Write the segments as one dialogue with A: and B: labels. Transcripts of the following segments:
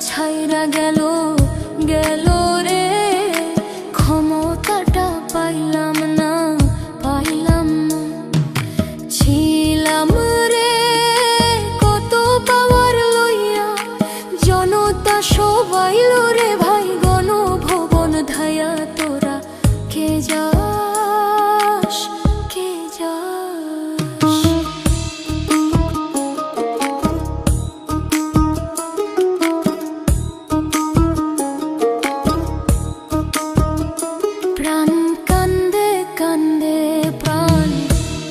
A: ছাইরা গেল গেল রে, ক্ষমতাটা পাইলাম না পাইলাম না। ছিলাম রে কত পাওয়ার লইয়া, জনতা সবাই রে ভাই গণভবন ধায়া। তোরা কে যাস কে যাস? প্রাণ কান্দে কান্দে প্রাণ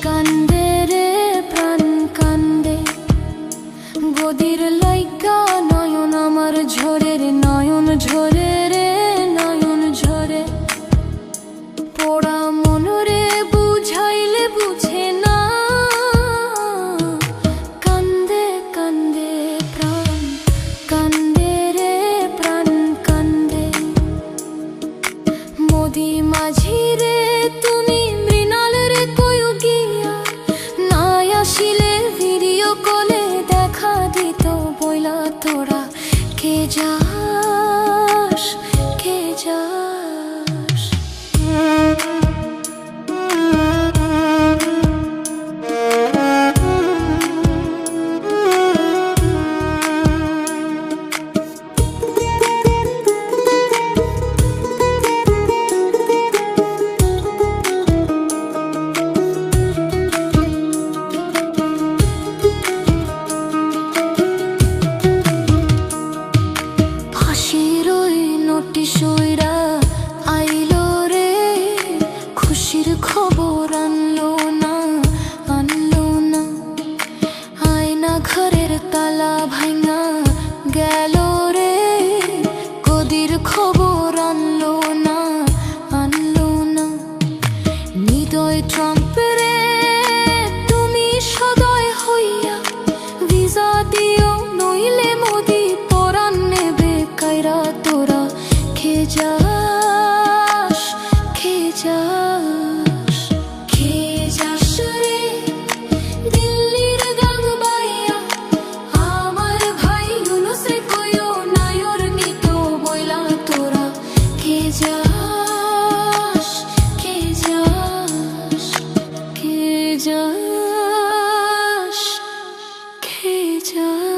A: কান্দে রে প্রাণ কান্দে, গদির লাইগা নয়ন আমার ঝরে রে নয়ন ঝরে রে নয়ন ঝরে। পোড়া মন রে বুঝাইলে বুঝে না, কান্দে কান্দে প্রাণ কান্দে রে প্রাণ কান্দে। মোদি মাঝি রে তুমি মৃণাল রে কয়ো গিয়া, না আসিলে ভিডিও কলে দেখা দিত বইলা। তোরা কে যাস কে যাস? ফাঁসির ওই নোটিশ ওইরা আইলো রে, খুশির খবর আনলো না আনলো না। আয়না ঘরের তালা ভাঙা গেল রে, গদির খবর আনলো না আনলো না। হৃদয় ট্রাম্প রে তুমি সদয় হইয়া, ভিসা দিও নইলে মোদি পরাণ নেবে কাইরা। তোরা কে যাস কে যাস? কে যাস রে দিল্লির গান বাইয়া, আমার ভাই ইউনূস রে কইও নায়র নিত বইলা। তোরা কে যাস কে যাস কে যাস কে যাস?